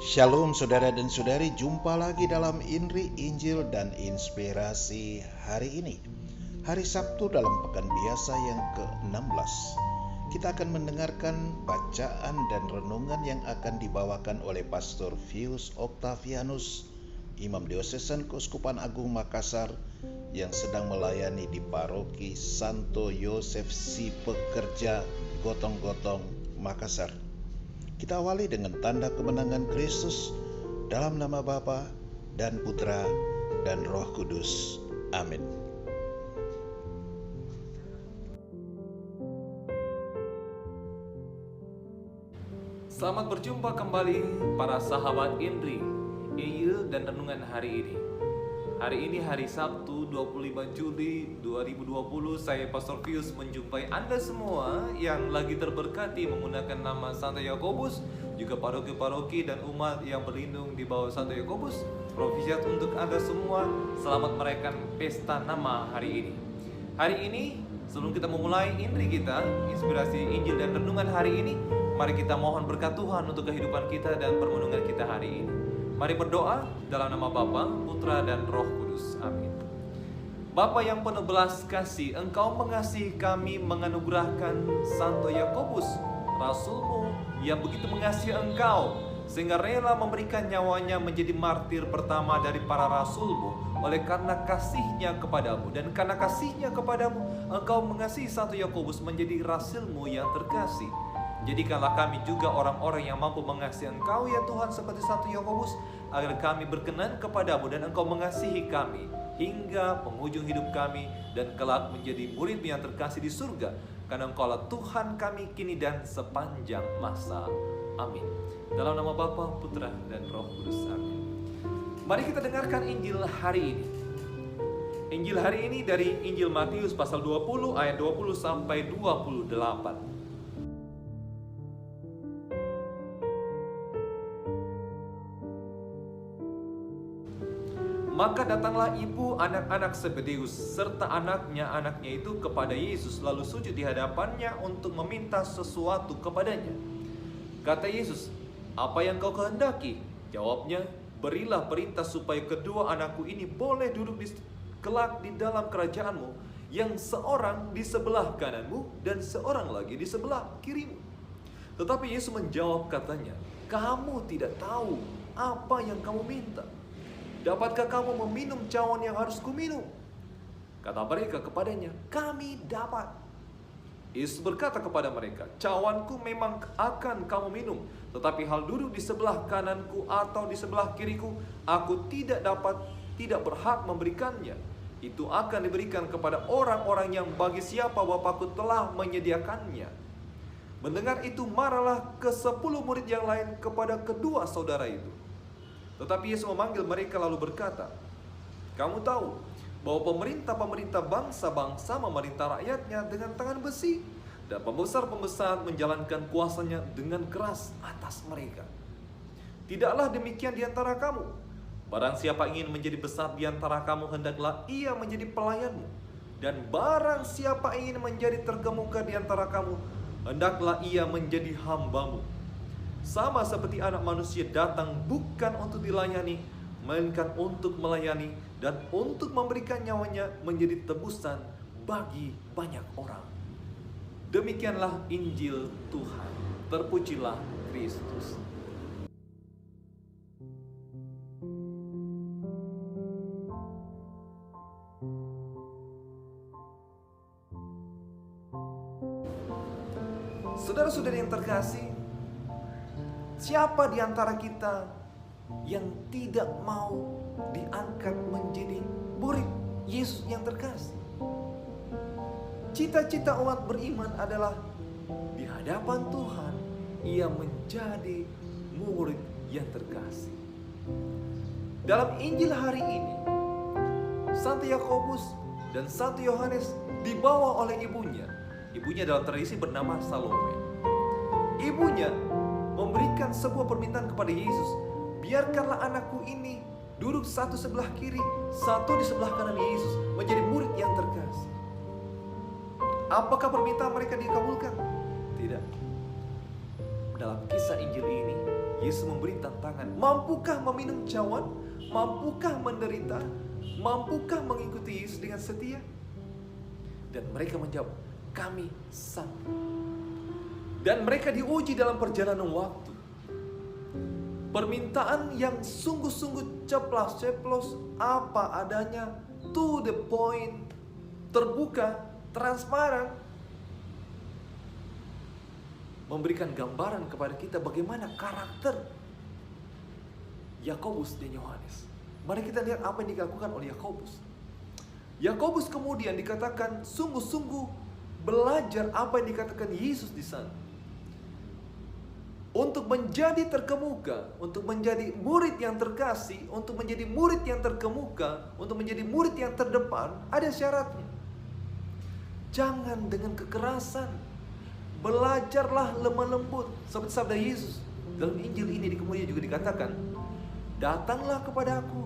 Shalom saudara dan saudari, jumpa lagi dalam Injil dan Inspirasi hari ini. Hari Sabtu dalam pekan biasa yang ke-16. Kita akan mendengarkan bacaan dan renungan yang akan dibawakan oleh Pastor Vius Octavianus, Imam Diocesan Keuskupan Agung Makassar yang sedang melayani di Paroki Santo Yosef Si Pekerja, Gotong-Gotong, Makassar. Kita awali dengan tanda kemenangan Kristus dalam nama Bapa dan Putra dan Roh Kudus. Amin. Selamat berjumpa kembali para sahabat Indri, Injil dan Renungan hari ini. Hari ini hari Sabtu 25 Juli 2020, saya Pastor Vius menjumpai Anda semua yang lagi terberkati menggunakan nama Santo Yakobus, juga paroki-paroki dan umat yang berlindung di bawah Santo Yakobus. Profisiat untuk Anda semua, selamat merayakan pesta nama hari ini. Hari ini, sebelum kita memulai Indri kita, inspirasi Injil dan Renungan hari ini, mari kita mohon berkat Tuhan untuk kehidupan kita dan permenungan kita hari ini. Mari berdoa dalam nama Bapa, Putra dan Roh Kudus. Amin. Bapa yang penuh belas kasih, Engkau mengasihi kami menganugerahkan Santo Yakobus, Rasul-Mu yang begitu mengasihi Engkau, sehingga rela memberikan nyawanya menjadi martir pertama dari para Rasul-Mu. Oleh karena kasihnya kepadamu, dan karena kasihnya kepadamu, Engkau mengasihi Santo Yakobus menjadi Rasul-Mu yang terkasih. Jadikanlah kami juga orang-orang yang mampu mengasihi Engkau ya Tuhan seperti Santo Yakobus, agar kami berkenan kepadamu dan Engkau mengasihi kami hingga penghujung hidup kami, dan kelak menjadi murid yang terkasih di surga, karena Engkaulah Tuhan kami kini dan sepanjang masa. Amin. Dalam nama Bapa, Putra dan Roh Kudus. Amin. Mari kita dengarkan Injil hari ini. Injil hari ini dari Injil Matius pasal 20 ayat 20 sampai 28. Maka datanglah ibu anak-anak Zebedeus serta anaknya itu kepada Yesus, lalu sujud di hadapannya untuk meminta sesuatu kepadanya. Kata Yesus, "Apa yang kau kehendaki?" Jawabnya, "Berilah perintah supaya kedua anakku ini boleh duduk kelak di dalam kerajaanmu, yang seorang di sebelah kananmu dan seorang lagi di sebelah kirimu." Tetapi Yesus menjawab katanya, "Kamu tidak tahu apa yang kamu minta. Dapatkah kamu meminum cawan yang harus kuminum?" Kata mereka kepadanya, "Kami dapat." Yesus berkata kepada mereka, "Cawanku memang akan kamu minum, tetapi hal duduk di sebelah kananku atau di sebelah kiriku, aku tidak berhak memberikannya. Itu akan diberikan kepada orang-orang yang bagi siapa Bapakku telah menyediakannya." Mendengar itu, marahlah ke-10 murid yang lain kepada kedua saudara itu. Tetapi Yesus memanggil mereka lalu berkata, "Kamu tahu bahwa pemerintah bangsa-bangsa memerintah rakyatnya dengan tangan besi, dan pembesar-pembesar menjalankan kuasanya dengan keras atas mereka. Tidaklah demikian di antara kamu. Barang siapa ingin menjadi besar di antara kamu, hendaklah ia menjadi pelayanmu. Dan barang siapa ingin menjadi terkemuka di antara kamu, hendaklah ia menjadi hambamu. Sama seperti Anak Manusia datang bukan untuk dilayani, melainkan untuk melayani dan untuk memberikan nyawanya menjadi tebusan bagi banyak orang." Demikianlah Injil Tuhan. Terpujilah Kristus. Saudara-saudari yang terkasih, siapa di antara kita yang tidak mau diangkat menjadi murid Yesus yang terkasih? Cita-cita umat beriman adalah di hadapan Tuhan ia menjadi murid yang terkasih. Dalam Injil hari ini, Santo Yakobus dan Santo Yohanes dibawa oleh ibunya. Ibunya dalam tradisi bernama Salome. Ibunya memberikan sebuah permintaan kepada Yesus, "Biarkanlah anakku ini duduk satu sebelah kiri, satu di sebelah kanan Yesus, menjadi murid yang terkasih." Apakah permintaan mereka dikabulkan? Tidak. Dalam kisah Injil ini, Yesus memberi tantangan. Mampukah meminum cawan? Mampukah menderita? Mampukah mengikuti Yesus dengan setia? Dan mereka menjawab, kami sanggup. Dan mereka diuji dalam perjalanan waktu. Permintaan yang sungguh-sungguh ceplas-ceplos, apa adanya, to the point, terbuka, transparan, memberikan gambaran kepada kita bagaimana karakter Yakobus dan Yohanes. Mari kita lihat apa yang dilakukan oleh Yakobus. Yakobus kemudian dikatakan sungguh-sungguh belajar apa yang dikatakan Yesus di sana. Untuk menjadi terkemuka, untuk menjadi murid yang terkasih, untuk menjadi murid yang terkemuka, untuk menjadi murid yang terdepan, ada syaratnya. Jangan dengan kekerasan. Belajarlah lemah lembut. Seperti sabda Yesus dalam Injil ini kemudian juga dikatakan, datanglah kepadaku,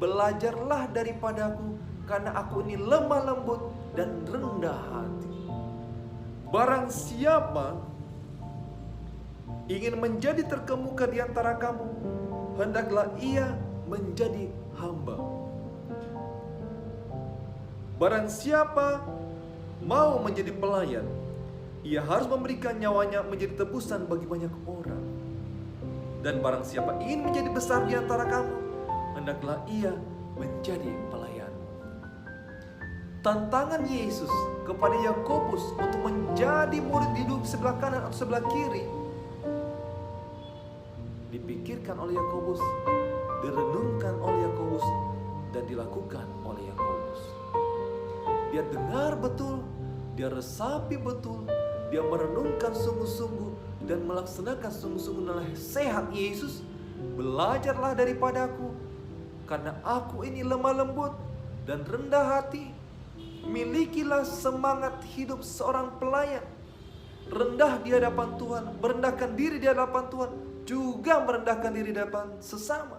belajarlah daripadaku, karena aku ini lemah lembut dan rendah hati. Barang siapa ingin menjadi terkemuka di antara kamu, hendaklah ia menjadi hamba. Barang siapa mau menjadi pelayan, ia harus memberikan nyawanya menjadi tebusan bagi banyak orang. Dan barang siapa ingin menjadi besar di antara kamu, hendaklah ia menjadi pelayan. Tantangan Yesus kepada Yakobus untuk menjadi murid hidup sebelah kanan atau sebelah kiri dipikirkan oleh Yakobus, direnungkan oleh Yakobus, dan dilakukan oleh Yakobus. Dia dengar betul, dia resapi betul, dia merenungkan sungguh-sungguh dan melaksanakan sungguh-sungguh nasihat Yesus. Belajarlah daripadaku, karena aku ini lemah lembut dan rendah hati. Milikilah semangat hidup seorang pelayan, rendah di hadapan Tuhan, merendahkan diri di hadapan Tuhan, juga merendahkan diri di hadapan sesama.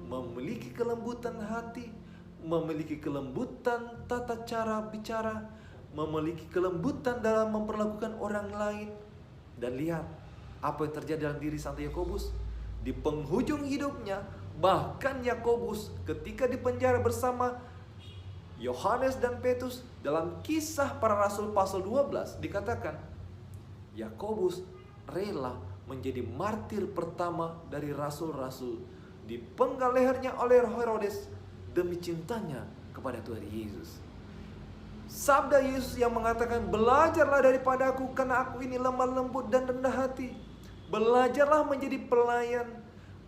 Memiliki kelembutan hati, memiliki kelembutan tata cara bicara, memiliki kelembutan dalam memperlakukan orang lain. Dan lihat apa yang terjadi dalam diri Santo Yakobus. Di penghujung hidupnya, bahkan Yakobus ketika dipenjara bersama Yohanes dan Petrus, dalam Kisah Para Rasul pasal 12 dikatakan Yakobus rela menjadi martir pertama dari rasul-rasul, dipenggal lehernya oleh Herodes demi cintanya kepada Tuhan Yesus. Sabda Yesus yang mengatakan, belajarlah daripadaku, karena aku ini lemah lembut dan rendah hati. Belajarlah menjadi pelayan,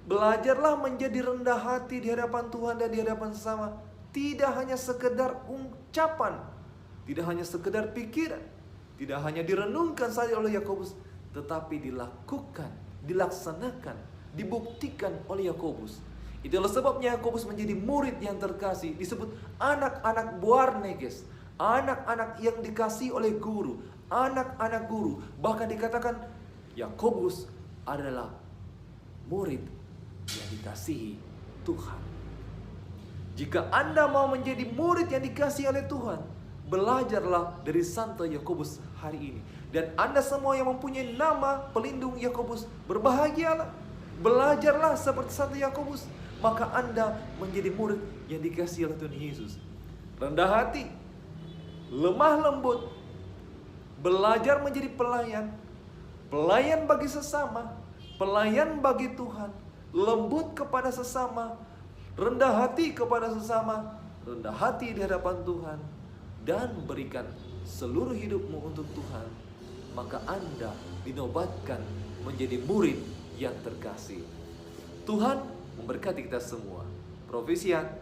belajarlah menjadi rendah hati di hadapan Tuhan dan di hadapan sesama. Tidak hanya sekedar ucapan, tidak hanya sekedar pikiran, tidak hanya direnungkan saja oleh Yakobus, tetapi dilakukan, dilaksanakan, dibuktikan oleh Yakobus. Itulah sebabnya Yakobus menjadi murid yang terkasih, disebut anak-anak Boanerges, anak-anak yang dikasihi oleh guru, anak-anak guru. Bahkan dikatakan Yakobus adalah murid yang dikasihi Tuhan. Jika Anda mau menjadi murid yang dikasihi oleh Tuhan, belajarlah dari Santo Yakobus hari ini. Dan Anda semua yang mempunyai nama pelindung Yakobus, berbahagialah. Belajarlah seperti Santo Yakobus, maka Anda menjadi murid yang dikasihi oleh Tuhan Yesus. Rendah hati, lemah lembut, belajar menjadi pelayan, pelayan bagi sesama, pelayan bagi Tuhan, lembut kepada sesama, rendah hati kepada sesama, rendah hati di hadapan Tuhan, dan berikan seluruh hidupmu untuk Tuhan, maka Anda dinobatkan menjadi murid yang terkasih. Tuhan memberkati kita semua. Profesiat,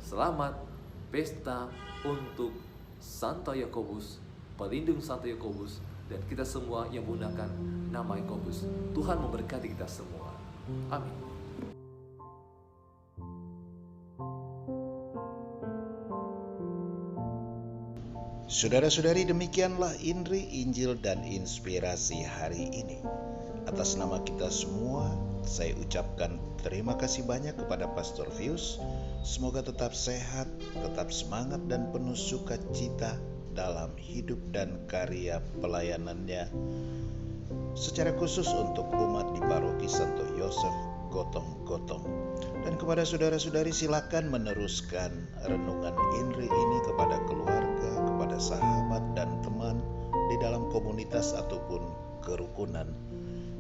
selamat, pesta untuk Santo Yakobus, pelindung Santo Yakobus, dan kita semua yang menggunakan nama Yakobus. Tuhan memberkati kita semua. Amin. Saudara-saudari, demikianlah Injil dan Inspirasi hari ini. Atas nama kita semua, saya ucapkan terima kasih banyak kepada Pastor Vius. Semoga tetap sehat, tetap semangat dan penuh sukacita dalam hidup dan karya pelayanannya. secara khusus untuk umat di Paroki Santo Yosef Gotong-Gotong. Dan kepada saudara-saudari, silakan meneruskan renungan INRI ini kepada keluarga, kepada sahabat dan teman di dalam komunitas ataupun kerukunan,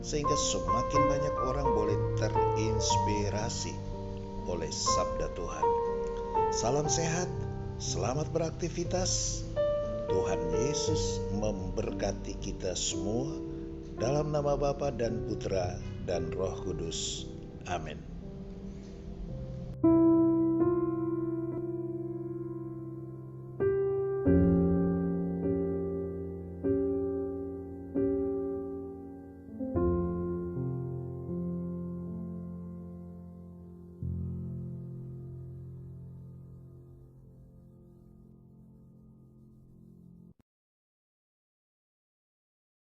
sehingga semakin banyak orang boleh terinspirasi oleh sabda Tuhan. Salam sehat, selamat beraktivitas. Tuhan Yesus memberkati kita semua dalam nama Bapa dan Putra dan Roh Kudus. Amin.